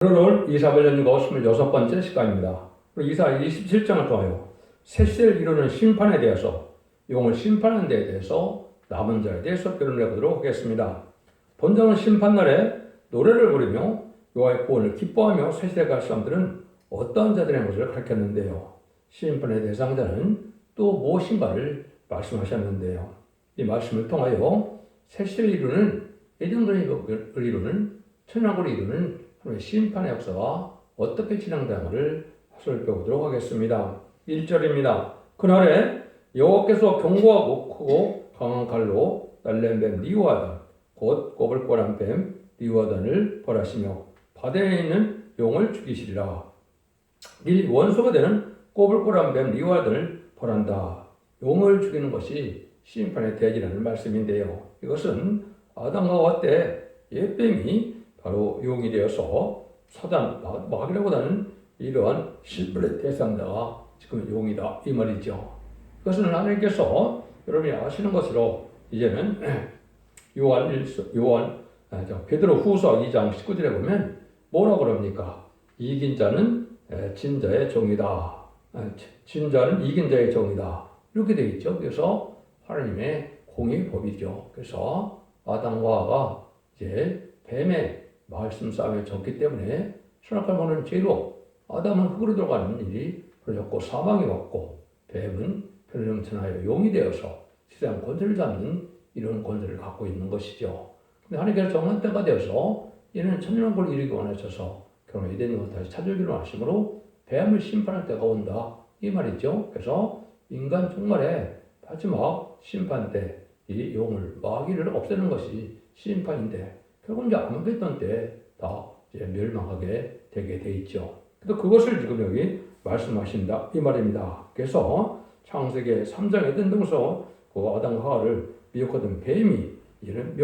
오늘 24번년과 26번째 시간입니다. 이사 27장을 통하여 새 시대를 이루는 심판에 대해서 용을 심판하는 데에 대해서 남은 자에 대해서 결론을 해보도록 하겠습니다. 본장은 심판날에 노래를 부르며 여호와의 구원을 기뻐하며 새 시대에 갈 사람들은 어떠한 자들의 것을 가르쳤는데요. 심판의 대상자는 또 무엇인가를 말씀하셨는데요. 이 말씀을 통하여 새 시대를 이루는 예정론을 이루는 천왕국을 이루는 하나님의 심판의 역사가 어떻게 진행되는가를 살펴보도록 하겠습니다. 1절입니다. 그날에 여호와께서 견고하고 크고 강한 칼로 날랜 뱀 리오아단 곧 꼬불꼬란 뱀 리오아단을 벌하시며 바다에 있는 용을 죽이시리라. 이 원수가 되는 꼬불꼬란 뱀 리오아단을 벌한다. 용을 죽이는 것이 심판의 대지라는 말씀인데요. 이것은 아담과 하와 때 옛뱀이 바로 용이 되어서 사단, 마귀라고 하는 이러한 심판의 대상자가 지금 용이다 이 말이죠. 그것은 하나님께서 여러분이 아시는 것으로 이제는 베드로 후서 2장 19절에 보면 뭐라고 그럽니까? 이긴 자는 진 자의 종이다. 진 자는 이긴 자의 종이다. 이렇게 되어 있죠. 그래서 하나님의 공의 법이죠. 그래서 아담과 하와가 이제 뱀의 말씀 싸움에 졌기 때문에 선악과를 먹는 죄로 아담은 흙으로 들어가는 일이 벌어졌고 사망이 왔고 뱀은 편령천하여 용이 되어서 세상 권세를 잡는 이런 권세를 갖고 있는 것이죠. 근데 하나님께서 정한 때가 되어서 이는 천년왕국을 이루기 원하셔서 결혼 에덴 것을 다시 찾으기로 하심으로 뱀을 심판할 때가 온다 이 말이죠. 그래서 인간 종말의 마지막 심판 때 이 용을 마귀를 없애는 것이 심판인데 결국 이제 아마겟돈 때 다 이제 멸망하게 되게 돼 있죠. 그래서 그것을 지금 여기 말씀하신다 이 말입니다. 그래서 창세기 3장에 등등서 그 아담과 하와를 미혹하던 뱀이 이런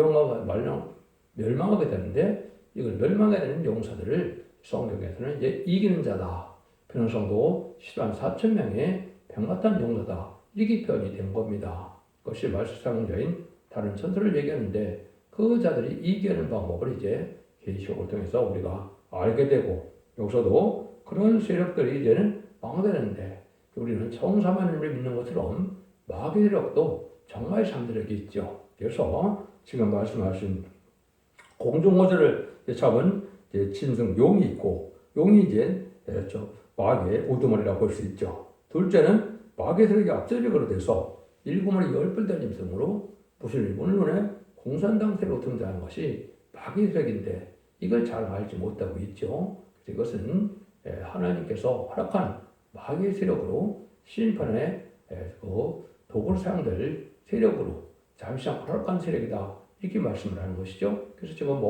멸망하게 되는데 이걸 멸망하게 되는 용사들을 성경에서는 이제 이기는 자다. 변호성도 10만 4천 명의 병같은 용사다. 이렇게 표현이 된 겁니다. 그것이 말씀상자인 다른 천사를 얘기하는데 그 자들이 이기는 방법을 이제 계시록을 통해서 우리가 알게 되고 여기서도 그런 세력들이 이제는 망되는데 우리는 청사만을 믿는 것처럼 마귀 세력도 정말 사람들에게 있죠. 그래서 지금 말씀하신 공중어제를 잡은 짐승 용이 있고 용이 이제 마귀의 우두머리라고 볼 수 있죠. 둘째는 마귀 세력이 압제적으로 돼서 일곱머리 열불된 짐승으로 무슬림 오늘날에 공산당 세력으로 등장하는 것이 마귀 세력인데 이걸 잘 알지 못하고 있죠. 이것은 하나님께서 허락한 마귀 세력으로 심판의 도구로 사용될 세력으로 잠시만 허락한 세력이다 이렇게 말씀을 하는 것이죠. 그래서 지금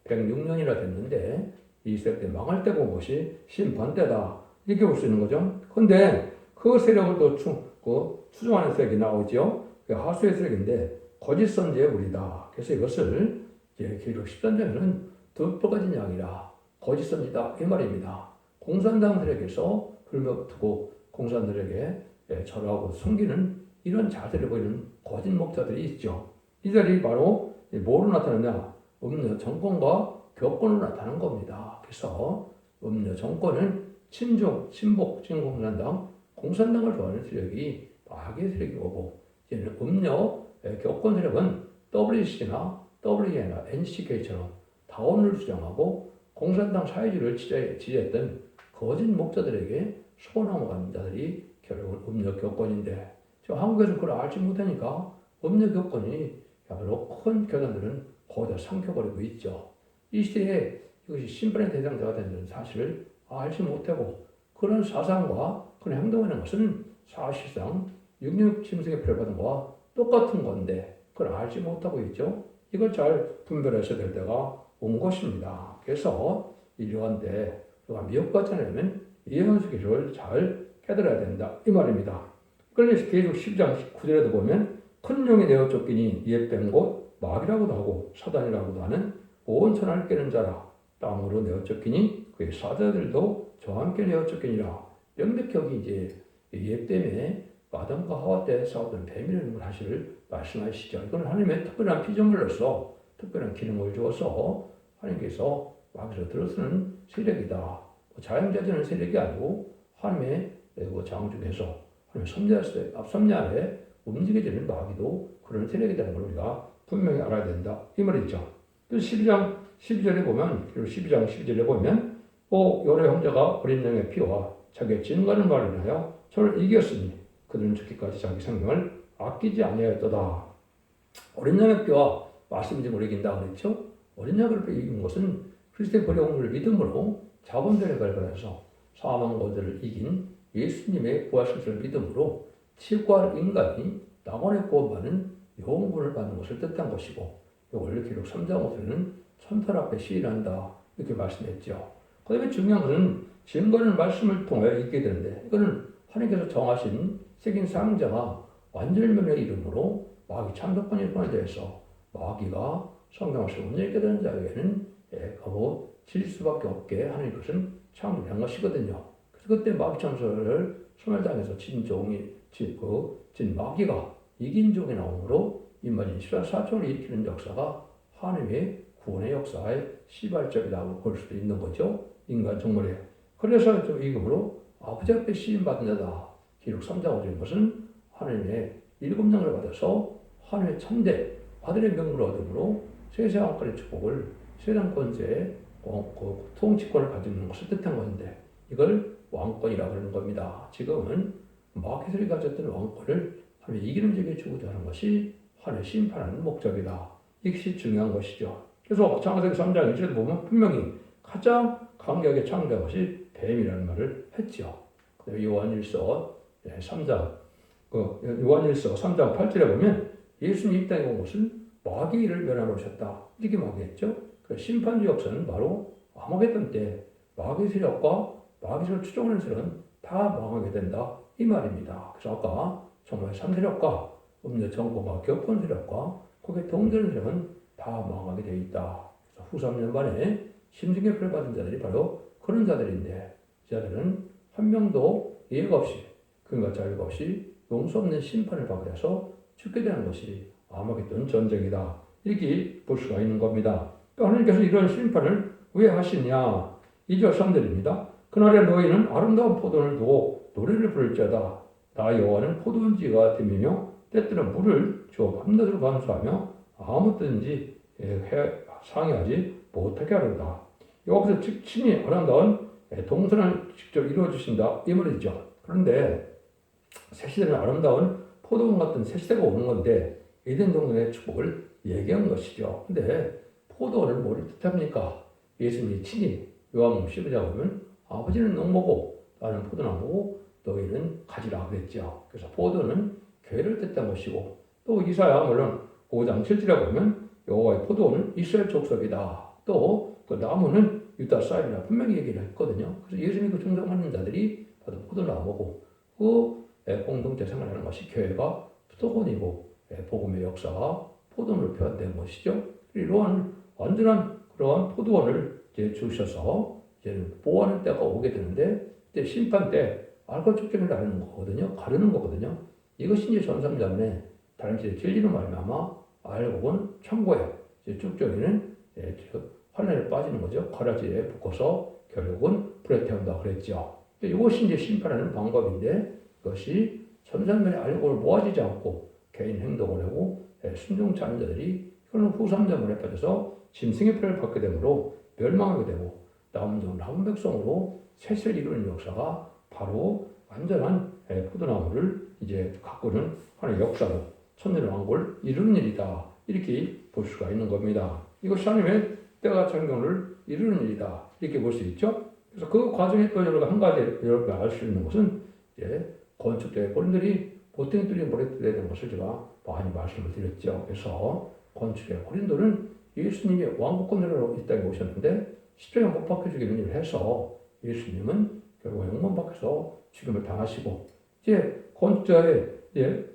106년이나 됐는데 이 세력 때 망할 때가 온 것이 심판 때다 이렇게 볼 수 있는 거죠. 그런데 그 세력을 또 추종하는 세력이 나오죠. 하수의 세력인데 거짓 선지의 우리다. 그래서 이것을 계시록 13장에는 두 가지 양이라 거짓 선지다 이 말입니다. 공산당 세력에서 불매두고 공산들에게 절하고 섬기는 이런 자세를 보이는 거짓 목자들이 있죠. 이들이 바로 뭐로 나타나냐? 음녀 정권과 교권으로 나타나는 겁니다. 그래서 음녀 정권은 친복, 진공산당, 공산당을 좋아하는 세력이 마귀의 세력이 오고 이제는 음녀 교권 세력은 WC나 WE나 NCK처럼 다원을 주장하고 공산당 사회주의를 지지했던 거짓 목자들에게 소원하는 자들이 결국은 음녀 교권인데 지금 한국에서 그걸 알지 못하니까 음녀 교권이 여러 큰 교단들은 거의 다 삼켜버리고 있죠. 이 시대에 이것이 심판의 대상자가 되는 사실을 알지 못하고 그런 사상과 그런 행동하는 것은 사실상 6.26 침승에 표현받은 것과 똑같은 건데 그걸 알지 못하고 있죠. 이걸 잘 분별해서 될 때가 온 것입니다. 그래서 이러한 때 우리가 미혹받지 않으면 예언서 기록을 잘 깨달아야 된다 이 말입니다. 그래서 계속 10장 19절에도 보면 큰 용이 내어 쫓기니 이에 뺀 곳 마귀라고도 하고 사단이라고도 하는 온 천하를 깨는 자라. 땅으로 내어 쫓기니 그의 사자들도 저와 함께 내어 쫓기니라. 명백하게 이제 이에 때문에 아담과 하와 때 싸우던 뱀이라는 사실을 말씀하시죠. 이건 하나님의 특별한 피조물로서 특별한 기능을 주어서 하나님께서 마귀로 들어서는 세력이다. 자연자재는 세력이 아니고 하나님의 장중에서 하나님의 섭리 아래 움직여지는 마귀도 그런 세력이라는 걸 우리가 분명히 알아야 된다. 이 말이죠. 그래서 12장 12절에 보면, 그리고 12장 12절에 보면, 여러 형제가 어린 양의 피와 자기의 진가는 말을 인하여 저를 이겼으니 그들은 죽기까지 자기 생명을 아끼지 아니하였도다. 어린 양의 피와 말씀이 좀 이긴다 그랬죠. 어린 양을 이긴 것은 그리스도의 버려움을 믿음으로 자본들에 발견해서 사망고들을 이긴 예수님의 부활신을 믿음으로 치유할 인간이 낙원의 구원받는 영혼을 받는 것을 뜻한 것이고, 이걸 기록 3장 5절에는 천사 앞에 시인한다 이렇게 말씀했죠. 그 다음에 중요한 것은 증거는 말씀을 통하여 있게 되는데, 이거는 하나님께서 정하신 새긴 상자가 완전면의 이름으로 마귀 참석권이 포함되어서 마귀가 성경을 온전히 되는 자에게는 질 수밖에 없게 하는 것은 창조한 것이거든요. 그래서 그때 마귀 참석을 소멸당해서 진 마귀가 이긴 종이 나오므로 임마진 14,000을 일으키는 역사가 하나님의 구원의 역사의 시발점이라고 볼 수도 있는 거죠. 인간 정말에. 그래서 좀 이금으로 아버지 앞에 시인받은 자다. 기록 3장 5절인 것은 하나님의 7명을 받아서 하나님의 참대 아들의 명분을 얻음으로 세상 왕권의 축복을 세상 권세의 통치권을 가지는 것을 뜻한 것인데, 이걸 왕권이라고 하는 겁니다. 지금은 마귀들이 가졌던 왕권을 하나님의 이기는 자에게 주고자 하는 것이 하나님의 심판하는 목적이다. 이것이 중요한 것이죠. 그래서 창세기 3장 1절에 보면 분명히 가장 강력하게 창조한 것이 뱀이라는 말을 했죠. 요한일서 3장 8절에 보면 예수님이 이 땅에 온 것은 마귀를 멸하러 오셨다. 이렇게 마귀했죠. 그 심판주 역사는 바로 아마겟돈 때 마귀 세력과 마귀를 추종하는 세력은 다 망하게 된다. 이 말입니다. 그래서 아까 정말 3세력과 음녀 정보가 격분 세력과 거기에 동전 세력은 다 망하게 되어 있다. 그래서 후 3년 만에 심증의 표를 받은 자들이 바로 그런 자들인데, 이 자들은 한 명도 예가 없이, 그러니까 자유가 없이 용서 없는 심판을 받게 돼서 죽게 되는 것이 아마겟돈 전쟁이다. 이렇게 볼 수가 있는 겁니다. 하나님께서 이런 심판을 왜 하시냐? 2절 3절입니다. 그날에 너희는 아름다운 포도를 두고 노래를 부를지어다. 나 여호와는 포도원지가 됨이며 때때로 물을 주어 밤낮으로 감수하며 아무든지 상의하지 못하게 하리로다. 여기서 친히 아름다운 동선을 직접 이루어주신다 이 말이죠. 그런데 새시대는 아름다운 포도원 같은 새시대가 오는 건데 에덴 동산의 축복을 얘기한 것이죠. 근데 포도원을 뭘 뜻합니까? 예수님이 친히 요한복음 15장 보면 아버지는 농부고 나는 포도나무고 너희는 가지라 그랬죠. 그래서 포도는 교회를 뜻한 것이고, 또 이사야 물론 5장 7절에 보면 여호와의 포도원은 이스라엘 족속이다. 또 그 나무는 유다 쌀이라 분명히 얘기를 했거든요. 그래서 예수님을 충성하는 자들이 바로 포도나무고, 그 공동체 생활하는 것이 교회가 포도원이고, 복음의 역사가 포도원으로 표현된 것이죠. 이러한 완전한 그러한 포도원을 이제 주셔서 이제 보호하는 때가 오게 되는데, 이제 심판 때 알과 축제를 나누는 거거든요. 가르는 거거든요. 이것이 이제 전삼자문에 다른 짓에 진리로 말미암아 알곡은 천고에, 이제 쭉정이는 환란에 빠지는 거죠. 가라지에 묶어서 결국은 불에 태운다 그랬죠. 이것이 이제 심판하는 방법인데, 이것이 전삼면의 알곡을 모아지지 않고 개인 행동을 하고 순종치 않은 자들이 그런 후삼자문에 빠져서 짐승의 표를 받게 되므로 멸망하게 되고, 남은 백성으로 셋을 이루는 역사가 바로 완전한 포도나무를 이제 가꾸는 하나의 역사로 천년의 왕국을 이루는 일이다. 이렇게 볼 수가 있는 겁니다. 이것이 하나님의 때가 천경을 이루는 일이다. 이렇게 볼 수 있죠. 그래서 그 과정에 또 여러가 한 가지 여러가 알 수 있는 것은 이제 건축자의 고린들이 보통이 뚫린 모래틀이 되는 것을 제가 많이 말씀을 드렸죠. 그래서 건축의 고린도는 예수님이 왕국권으로 이 땅에 오셨는데 십자가에 못 박혀 죽이는 일을 해서 예수님은 결국 영문 밖에서 죽임을 당하시고, 이제 건축자의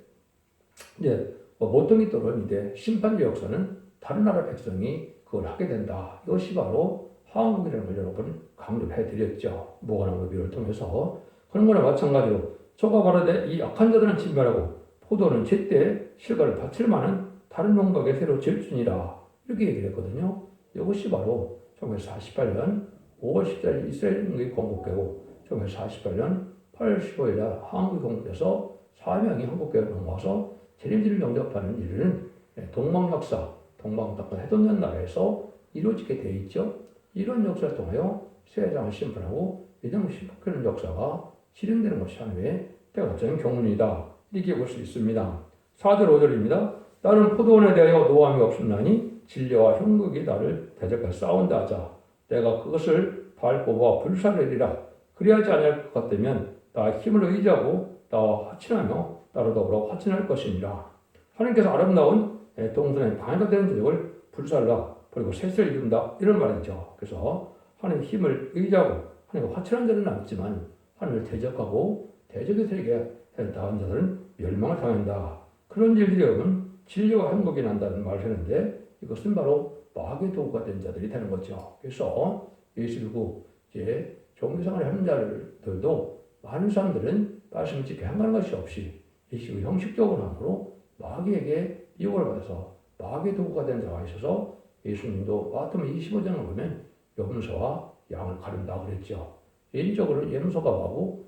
모퉁이 돌은 이제 심판의 역사는 다른 나라 백성이 그걸 하게 된다. 이것이 바로 한국이라는 걸 여러분 강조를 해드렸죠. 모관왕의 비유를 통해서. 그런 거나 마찬가지로 저가 가로되 이 악한 자들은 진멸하고 포도는 제때 실과를 바칠 만한 다른 농각에 새로 질주니라. 이렇게 얘기를 했거든요. 이것이 바로 1948년 5월 10일 이스라엘이 건국되고 1948년 8월 15일 날 한국이 건국돼서 4명이 한국교회로 넘어와서 재림지를 영접하는 일은 동방박사, 동방박사 해돋는 나라에서 이루어지게 되어 있죠. 이런 역사를 통하여 세상을 심판하고 믿음을 심판하는 역사가 실행되는 것이 하나님의 때가적인 경륜이다. 이렇게 볼 수 있습니다. 4절 5절입니다. 나는 포도원에 대하여 노함이 없었나니 진리와 형극이 나를 대적하여 싸운다 하자. 내가 그것을 밟고 불사르리라. 그리하지 않을 것 같다면 나 힘을 의지하고 나와 화친하며 나로 더불어 화친할 것이니라. 하나님께서 아름다운 동산의 방해가 되는 대적을 불살라 그리고 셋을 이룬다 이런 말이죠. 그래서 하나님의 힘을 의지하고 하나님과 화친한 자는 남지만 하나님을 대적하고 대적의 세력에 닿은 자들은 멸망을 당한다. 그런 일들이 오면 진리와 행복이 난다는 말을 했는데 이것은 바로 마귀의 도구가 된 자들이 되는 거죠. 그래서 예수 믿고 이제 종교생활을 하는 자들도 많은 사람들은 말씀을 지켜 행하는 것이 없이 예수의 형식적으로 함으로 마귀에게 미혹을 받아서 마귀의 도구가 된 자가 있어서 예수님도 마태복음 25장을 보면 염소와 양을 가른다 그랬죠. 개인적으로 염소가 가고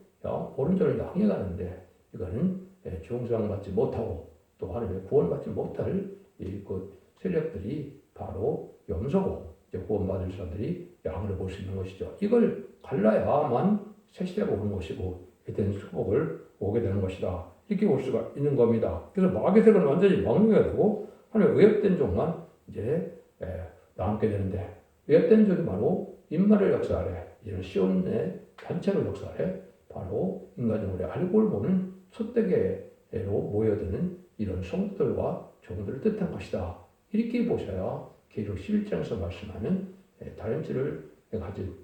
오른쪽을 향해 가는데 이거는 중상받지 못하고 또 하나님의 구원받지 못할 그 세력들이 바로 염소고 구원받을 사람들이 양으로 볼 수 있는 것이죠. 이걸 갈라야만 새 시대가 오는 것이고 그때는 축복을 오게 되는 것이다. 이렇게 볼 수가 있는 겁니다. 그래서 마귀의 세력은 완전히 막무가 되고 하나님의 의협된 종만 이제 남게 되는데 의협된 종이 바로 인마를 역사 아래 이런 시온의 단체로 역사 아래 바로 인간적으로 알고를 보는 촛대계로 모여드는 이런 성도들과 종들을 뜻한 것이다. 이렇게 보셔야 계시록 11장에서 말씀하는 다림질을 가진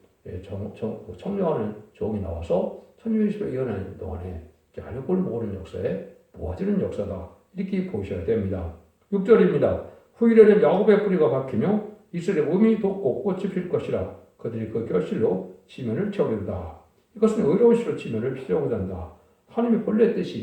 청정하는 종이 나와서 1620여 년 동안에 알고를 모으는 역사에 모아지는 역사다. 이렇게 보셔야 됩니다. 6절입니다. 후일에는 야곱의 뿌리가 박히며 이스라엘의 음이 돋고 꽃이 필 것이라 그들이 그 결실로 지면을 채우리로다. 이것은 의로운 시로 지면을 피려고자 한다. 하나님의 본래 뜻이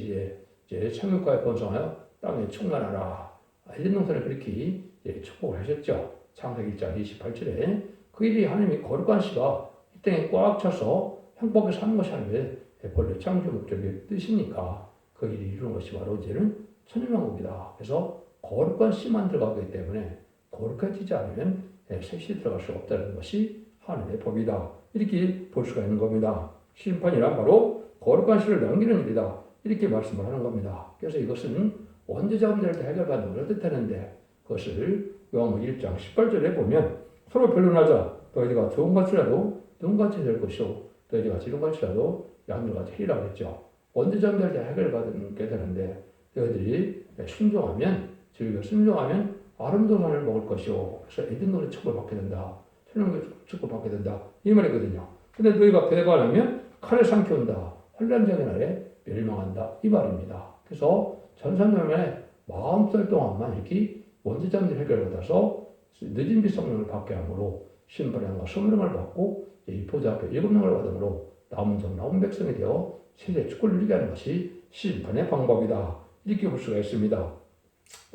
이제 창육과에 번성하여 땅에 충만하라. 에덴 동산을 그렇게 축복을 하셨죠. 창세기 1장 28절에 그 일이 하나님이 거룩한 씨가 이 땅에 꽉 차서 행복하게 사는 것이 하나님의 본래 창조 목적의 뜻이니까 그 일이 이루는 것이 바로 이제는 천연왕국이다. 그래서 거룩한 씨만 들어가기 때문에 거룩해지지 않으면 셋이 들어갈 수 없다는 것이 하나님의 법이다. 이렇게 볼 수가 있는 겁니다. 심판이란 바로 거룩한 씨를 남기는 일이다. 이렇게 말씀을 하는 겁니다. 그래서 이것은 원죄자 문제를 해결받는 것을 뜻하는데 그것을 요한복음 1장 18절에 보면 서로 변론하자. 너희가 좋은 것이라도 눈같이 될 것이요 너희가 지른 것이라도 양들같이 해리라 그랬죠. 원죄자 문제를 해결받게 되는데 너희들이 순종하면 즐겨 순종하면 아름다운 산을 먹을 것이요. 그래서 에덴동산의 축복을 받게 된다. 천연의 축복을 받게 된다. 이 말이거든요. 근데 너희가 배반하면 칼에 삼켜온다. 환란적인 날에 멸망한다. 이 말입니다. 그래서 전산자면에 마음살 동안만 이렇게 원죄자들을 해결받아서 늦은 빛 성령을 받게 함으로 심판과 성령을 받고 이 보좌 앞에 7명을 받음으로 남은 종 남은 백성이 되어 세대 축복을 누리게 하는 것이 심판의 방법이다. 이렇게 볼 수가 있습니다.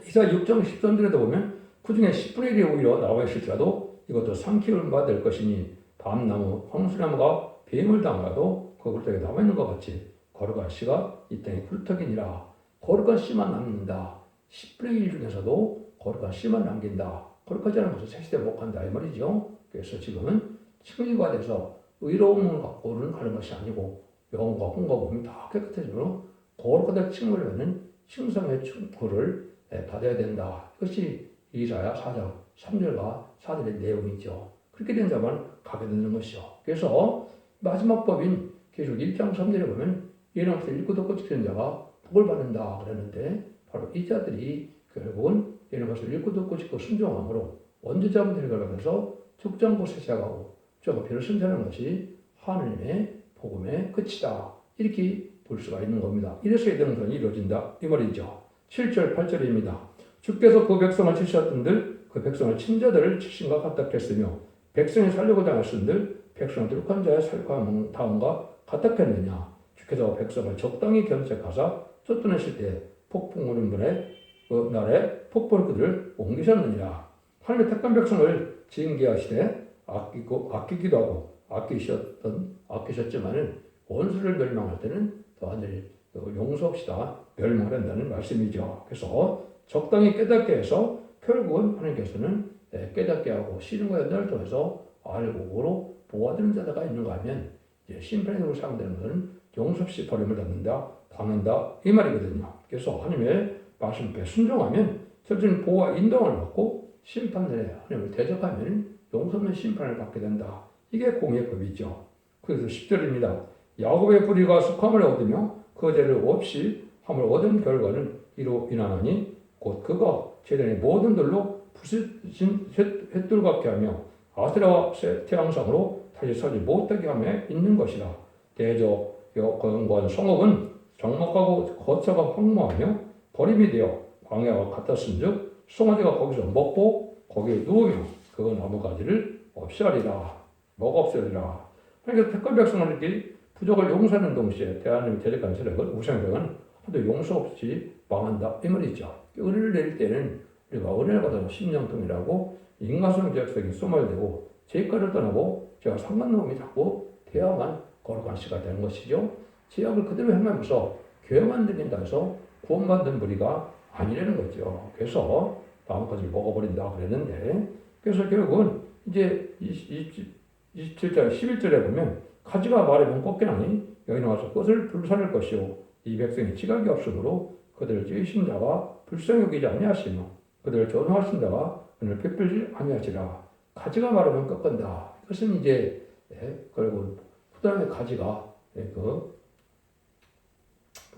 이사 6장 13절에도 보면 그 중에 10분의 1이 오히려 나와 있을지라도 이것도 삼키는 바 될 것이니 밤나무, 황수나무가 뱀을 당하도 그 굴뚝에 남아있는 것 같이 거룩한 씨가 이 땅에 굴뚝이니라. 거룩한 씨만 남는다. 10분의 1 중에서도 거룩한 씨만 남긴다. 거룩하지 않은 것은 새시대 못 간다 이 말이죠. 그래서 지금은 칭의가 돼서 의로움을 갖고는 가는 것이 아니고 영혼과 혼과 몸이 다 깨끗해지므로 거룩하다 칭의를 받는 칭송의 축구를 받아야 된다. 이것이 이사야 4장 3절과 4절의 내용이죠. 그렇게 된 자만 가게 되는 것이죠. 그래서 마지막 법인 계시록 1장 3절에 보면 예언에서 읽고 듣고 지키는 자가 복을 받는다 그러는데 바로 이 자들이 결국은 예언에서 읽고 듣고 지키고 순종함으로 원죄자 문제를 해결하면서 죽장고 세차가고 저거표를 순전하는 것이 하느님의 복음의 끝이다. 이렇게 볼 수가 있는 겁니다. 이래서 에덴동산이 이루어진다 이 말이죠. 7절 8절입니다. 주께서 그 백성을 치셨던들 그 백성을 친자들을 치신과 같다 했으며 백성이 살려고자 하였은들 백성을 뚫한 자의 살감다음과 같다 했느냐. 주께서 백성을 적당히 견책하사 쫓아내실 때 폭풍 오는 분의 그 날에 폭포로 그들을 옮기셨느니라. 하나님의 택한 백성을 징계하시되 아끼기도 하고 아끼셨지만은 원수를 멸망할 때는 또한들 용서없이다 멸망을 한다는 말씀이죠. 그래서 적당히 깨닫게 해서 결국은 하나님께서는 깨닫게 하고 신과 연단을 통해서 알고 보아드는 자가 있는가 하면 이제 심판으로 사용되는 것은 용서없이 버림을 당한다 이 말이거든요. 그래서 하나님의 말씀 앞에 순종하면 첫째는 보호와 인도를 받고 심판을 하나님을 대적하면 용서없는 심판을 받게 된다. 이게 공의 법이죠. 그래서 10절입니다. 야곱의 뿌리가 숙함을 얻으며 그 죄를 없이 함을 얻은 결과는 이로 인하나니 곧 그가 제단의 모든 들로 부수신 횃돌 같게 하며 아세라와 태양상으로 다시 서지 못하게 하며 있는 것이라. 대저 여건관 성읍은 적막하고 거처가 황무하며 버림이 되어 광야와 같았은즉 송아지가 거기서 먹고 거기에 누우며 그 나무가지를 없이 하리라. 뭐가 없으리라. 그러니까 택한 백성들이 부족을 용서하는 동시에 대하나님의 대적한 세력은 우상적은 하도 용서 없이 망한다 이 말이죠. 은혜를 내릴 때는 우리가 은혜를 받아서 심령통이라고 인간성 제약속에 소멸되고 죄가를 떠나고 제가 상관놈이 자꾸 되어야만 거룩한 시가 되는 것이죠. 제약을 그대로 행하면서 교회만 드린다 해서 구원받는 무리가 아니라는 거죠. 그래서 나뭇가지를 먹어버린다 그랬는데 그래서 결국은 이제 27절 11절에 보면 가지가 말하면 꺾이나니 여기 나와서 끝을 불살을 것이요 이 백성이 지각이 없으므로 그들을 찌으신 자가 불쌍히 여기지 아니하시며 그들을 존중하신 자가 그를 베풀지 아니하시라. 가지가 마르면 꺾은다. 이것은 이제 그리고 그다음에 가지가 그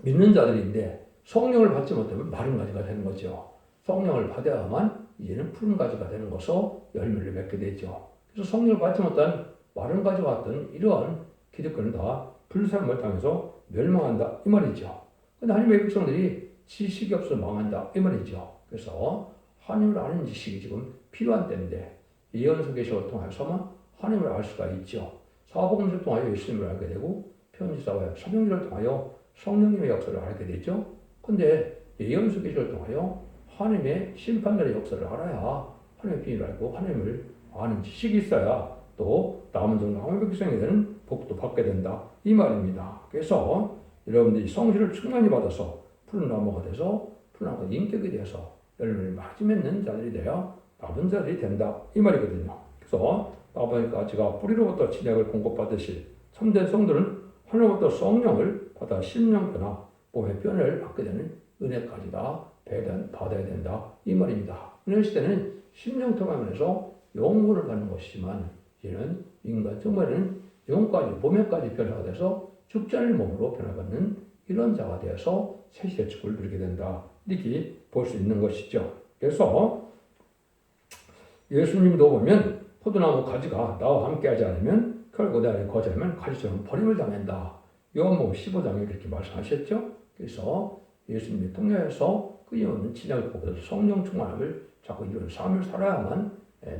믿는 자들인데 성령을 받지 못하면 마른 가지가 되는 거죠. 성령을 받아야만 이제는 푸른 가지가 되는 것으로 열매를 맺게 되죠. 그래서 성령을 받지 못한 마른 가지와 같은 이러한 기득권은 다 불삶을 당해서 멸망한다 이 말이죠. 근데 하나님의 백성들이 지식이 없어 망한다 이 말이죠. 그래서 하나님을 아는 지식이 지금 필요한 때인데 예언서 계시를 통해서만 하나님을 알 수가 있죠. 사복음서를 통하여 예수님을 알게 되고 편지사와 사명서를 통하여 성령님의 역사를 알게 되죠. 근데 예언서 계시를 통하여 하나님의 심판들의 역사를 알아야 하나님의 비밀을 알고 하나님을 아는 지식이 있어야 또 남은 종 남은 백성이 되는 복도 받게 된다 이 말입니다. 그래서 여러분들이 성실을 충만히 받아서 푸른 나무가 돼서 푸른 나무가 인격이 돼서 열매를 많이 맺는 자들이 되어 남은 자들이 된다 이 말이거든요. 그래서 나무가지가 뿌리로부터 진액을 공급받듯이 참된 성들은 하늘로부터 성령을 받아 심령표나 몸의 변을 받게 되는 은혜까지다 받아야 된다 이 말입니다. 은혜 시대는 심령통합에서 영혼을 갖는 것이지만 이는 인간 정말은 영까지 몸에까지 변화가 돼서 죽지 않을 몸으로 변화받는 이런 자가 되어서 세시의 축을 누리게 된다 이렇게 볼 수 있는 것이죠. 그래서 예수님도 보면 포도나무 가지가 나와 함께하지 않으면 결국 내 안에 거절하면 가지처럼 버림을 당한다. 요한복음 15장에 이렇게 말씀하셨죠. 그래서 예수님이 통해서 그 영혼은 진약을 보고서 성령 충만함을 자꾸 이런 삶을 살아야만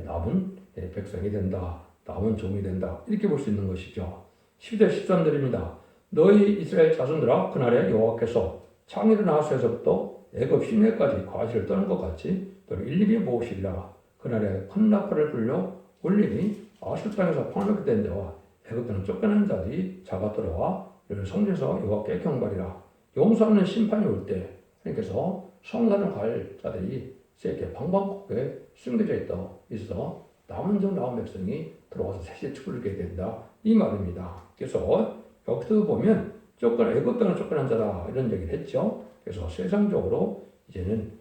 남은 백성이 된다. 남은 종이 된다. 이렇게 볼 수 있는 것이죠. 10절 13절입니다. 너희 이스라엘 자손들아 그날에 여호와께서 창에를 나서에서부터 애굽 시내까지 과실을 떠는 것 같이 너를 일일이 모으시리라. 그날에 큰 나팔을 불려 올리니 아술 땅에서 방황하게 된 자와 애굽 땅 쫓겨난 자들이 자가 돌아와 이를 성전에서 여호와께 경배하리라. 용서하는 심판이 올 때 하나님께서 성산을 갈 자들이 세계 방방곡곡에 숨겨져 있어 남은 종 남은 백성이 들어와서 세시의 축을 누리게 된다 이 말입니다. 그래서 여기서 보면 애굽 땅을 쫓겨난 자다 이런 얘기를 했죠. 그래서 세상적으로 이제는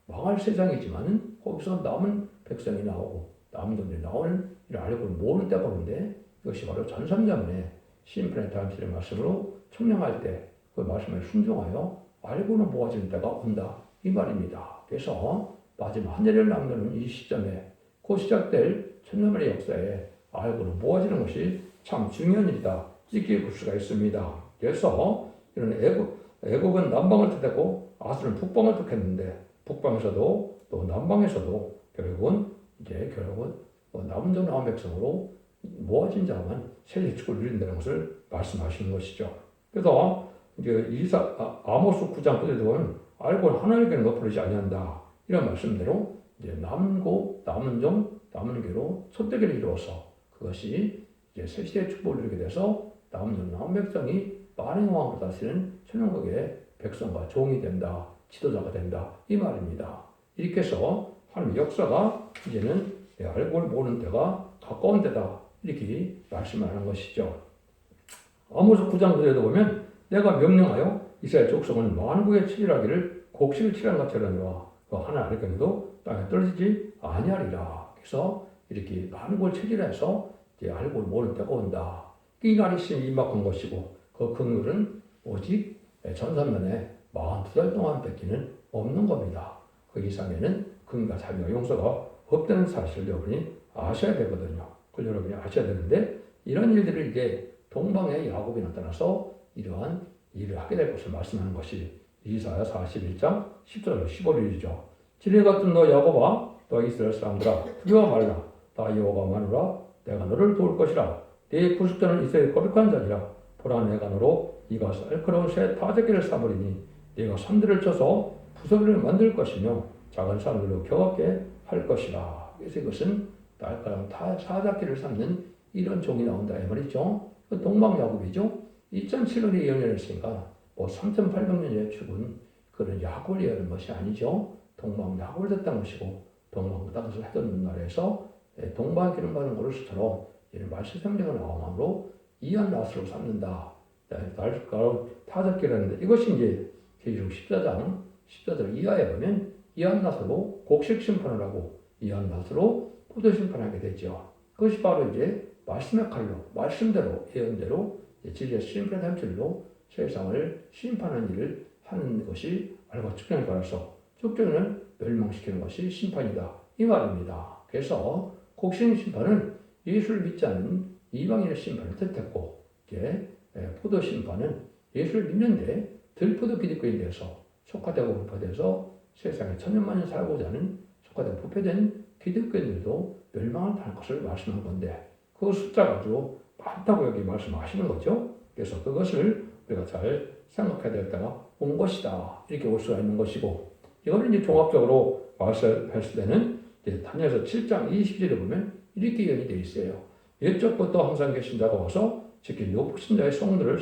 망할 세상이지만은 거기서 남은 백성이 나오고 남은 종들이 나오는 이를 알고 모르는 때가 오는데 이것이 바로 전삼자문의 심판의 다음실의 말씀으로 청량할 때 그 말씀에 순종하여 알고는 모아지는 때가 온다 이 말입니다. 그래서 마지막 한 해를 남기는 이 시점에 곧 시작될 천년만의 역사에 알고는 모아지는 것이 참 중요한 일이다 이렇게 볼 수가 있습니다. 그래서 이런 애굽은 남방을 뜻했고 아술은 북방을 뜻했는데 북방에서도 또 남방에서도 결국은 남은 종 남은 백성으로 모아진 자만 세계 축을 누린다는 것을 말씀하시는 것이죠. 그래서 이제 아모스 9장 끝에 보면 알고는 하나님께는 너프르지 아니한다 이런 말씀대로 이제 남은 종 남은 괴로 소떼기를 이루어서 그것이 이제 새 시대의 축복을 이루게 돼서 남은 백성이 많은 왕으로 다스리는 천연국의 백성과 종이 된다, 지도자가 된다 이 말입니다. 이렇게 해서 하나님의 역사가 이제는 알고 모르는 때가 가까운 때다 이렇게 말씀하는 것이죠. 아모스 9장 9절에도 보면 내가 명령하여 이스라엘 족속은 만국에 치질하기를 곡식을 칠한 것처럼이와 그 하나 아래경에도 땅에 떨어지지 아니하리라. 그래서 이렇게 만국을 치질해서 이제 알고 모르는 때가 온다. 이 날이 심히 임박한 것이고 그 긍휼은 오직 전산면에 42달 동안 뺏기는 없는 겁니다. 그 이상에는 긍휼과 자비와 용서가 없다는 사실을 여러분이 아셔야 되거든요. 그걸 여러분이 아셔야 되는데 이런 일들을 이제 동방의 야곱이 나타나서 이러한 일을 하게 될 것을 말씀하는 것이 이사야 41장 10절 15절이죠. 지뢰 같은 너 야곱아 너 이스라엘 사람들아 두려워 말라. 나 여호와가 마누라 내가 너를 도울 것이라. 네 구속자는 이스라엘 거룩한 자니라. 보라 내가 너로 네가 날카로운 새 타작기를 삼으리니 네가 산들을 쳐서 부서기를 만들 것이며 작은 산들로 겨웠게 할 것이라. 그래서 이것은 날카로운 타작기를 삼는 이런 종이 나온다 이 말이죠. 동방 야곱이죠. 2007년에 예언을 했으니까 뭐 3,800년에 죽은 그런 야곱을 예언한 것이 아니죠. 동방 야곱을 됐다는 것이고 동방 땅에서 하던 나라에서 동방 기름 받은 그릇처럼 이런 말씀 생명가 나옴으로 이한 낫으로 삼는다. 날카로운 타작기라는데 이것이 이제 계시록 14장 이하에 보면 이한 낫으로 곡식 심판을 하고 이한 낫으로 포도 심판하게 되죠. 그것이 바로 이제 말씀의 칼로 말씀대로 예언대로 진리의 심판의 단줄로 세상을 심판하는 일을 하는 것이 알고 축전에 따라서 축전을 멸망시키는 것이 심판이다 이 말입니다. 그래서 곡식 심판은 예수를 믿지 않는 이방인의 심판을 뜻했고 이제 포도 심판은 예수를 믿는데 들포도 기득권이 돼서 속화되고 부패돼서 세상에 천년만년 살고자 하는 속화되고 부패된 기득권들도 멸망을 당할 것을 말씀한 건데 그 숫자가 아주 많다고 여기 말씀하시는 거죠. 그래서 그것을 우리가 잘 생각해야 될 때가 온 것이다. 이렇게 올 수가 있는 것이고 이거는 이제 종합적으로 말씀했을 때는 이제 다니엘서 7장 20절에 보면 이렇게 예언이 되어 있어요. 옛적부터 항상 계신 자가 와서 지킨 높으신 자의 성들을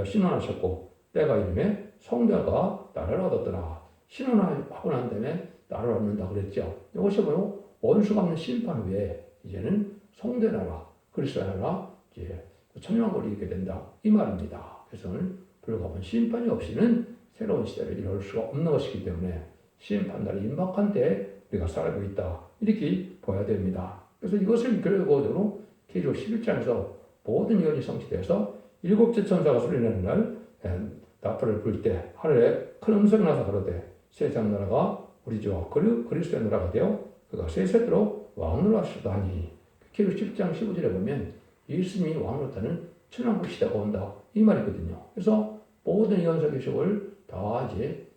신원하셨고 때가 이름에 성자가 나라를 얻었더라. 신원하고 난 다음에 나라를 얻는다 그랬죠. 이것이 바로 원수가 없는 심판 후에 이제는 성대 나라, 그리스도의 나라, 이제 천년왕국을 이루게 된다 이 말입니다. 그래서 불가분 심판이 없이는 새로운 시대를 이룰 수가 없는 것이기 때문에 심판날이 임박한 때에 우리가 살고 있다 이렇게 보아야 됩니다. 그래서 이것을 결과적으로 계시록 11장에서 모든 예언이 성취돼서 일곱째 천사가 소리내는 날 나팔을 불 때 하늘에 큰 음성이 나서 가로되 세상 나라가 우리 주와 그리스도의 나라가 되어 그가 세세토록 왕으로 하시다니. 계시록 10장 15절에 보면 예수님이 왕으로 타는 천왕국 시대가 온다 이 말이거든요. 그래서 모든 예언서 계시록을 다 이제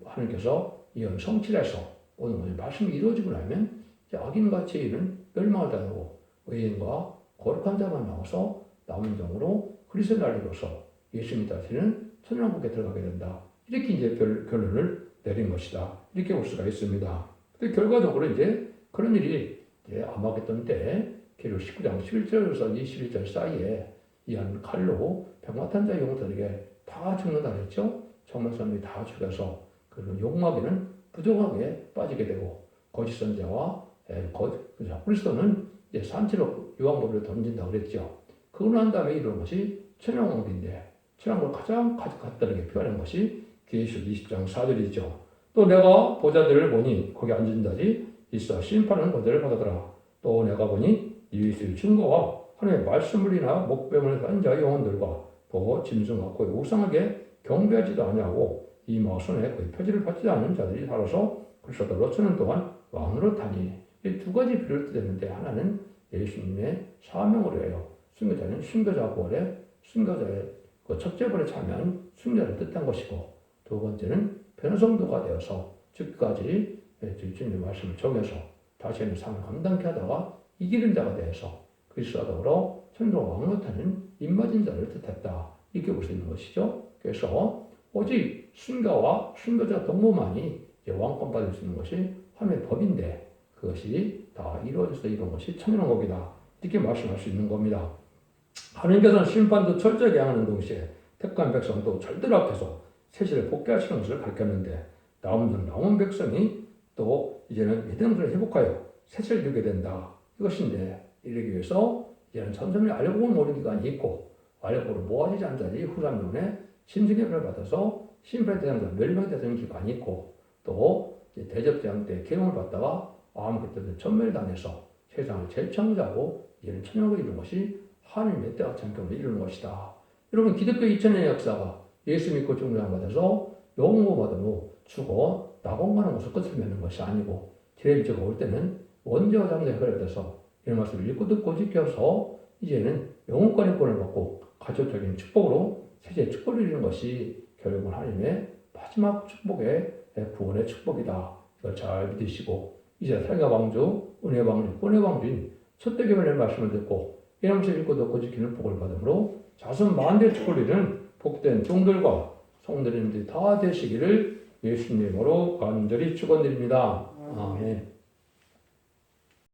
하나님께서 예언 성취해서 오는 것이 말씀이 이루어지고 나면 악인과 죄인은 멸망을 당하고 의인과 거룩한 자만 나와서 남은 종으로 그리스도의 날로서 예수님이 다스리는 천왕국에 들어가게 된다. 이렇게 이제 결론을 내린 것이다. 이렇게 볼 수가 있습니다. 근데 결과적으로 이제 그런 일이 이제 아마겟돈 때 계시록 19장 11절에서 21절 사이에 이한 칼로 백마탄 자의 영혼들에게 다 죽는다 그랬죠. 정말 사람들이 다 죽여서 그런 욕망에는 부정하게 빠지게 되고 거짓 선자와 그리스도는 이제 산채로 유황물을 던진다 그랬죠. 그러고 난 다음에 이런 것이 천연왕국인데 천연왕국을 가장 간단하게 표현한 것이 계시록 20장 4절이죠. 또 내가 보좌들을 보니 거기 앉은 자들이 있어 심판하는 보좌를 받았더라. 또 내가 보니 이웃의 증거와 하나님의 말씀을이나 목배문에 산 자의 영혼들과 또 짐승과 거의 우상하게 경배하지도 아니하고 이 마손에 거의 표지를 받지 않는 자들이 살아서 그리스도로 천년 동안 왕으로 타니 이 두 가지 비를 뜻했는데 하나는 예수님의 사명으로 해요. 순교자는 순교자 부활에 순교자의 그 첫째 부활에 참여한 순교자를 뜻한 것이고 두 번째는 변성도가 되어서 즉까지 주님의 말씀을 정해서 다시는 삶을 감당케 하다가 이기는 자가 되어서 그리스도와 더불어 천도 왕으로 타는 입맞은 자를 뜻했다. 이렇게 볼 수 있는 것이죠. 그래서 오직 순교와 순교자 동무만이 왕권 받을 수 있는 것이 하나님의 법인데 그것이 다 이루어져서 이룬 것이 천년왕국이다. 이렇게 말씀할 수 있는 겁니다. 하나님께서는 심판도 철저하게 하는 동시에 택한 백성도 절대로 앞에서 세시를 복귀하시는 것을 가르쳤는데 남은 백성이 또 이제는 믿음을 회복하여 세시를 이루게 된다. 이것인데 이르기 위해서 이제는 천천히 알고 모르는 기간이 있고 알고 모아지지 않은 자들이 후산론에 심승계를 받아서 심판의 대상자 멸망의 대상의 기간이 있고 또 대접대왕 때 계명을 받다가 그때는 천멸당해서 세상을 재창조하고 이제는 천년을 이룬 것이 하나님의 때와 장경을 이루는 것이다. 여러분 기독교 2000년의 역사가 예수 믿고 중보장 받아서 영웅 받으며 죽어 낙원가는 것을 끝을 맺는 것이 아니고 제레미야가 올 때는 원죄와 장자의 해결을 받아서 이런 말씀을 읽고 듣고 지켜서 이제는 영혼권의 권을 받고 가족적인 축복으로 세계의 축복을 이루는 것이 결국은 하나님의 마지막 축복의 구원의 축복이다. 이걸 잘 믿으시고 이제 살가 왕조, 은혜 왕조, 권의 왕조인 첫대 계명의 말씀을 듣고 이러면서 읽고 듣고 지키는 복을 받음으로 자손 만대의 축복을 이루는 복된 종들과 성도님들이 다 되시기를 예수님으로 간절히 축원드립니다. 아멘.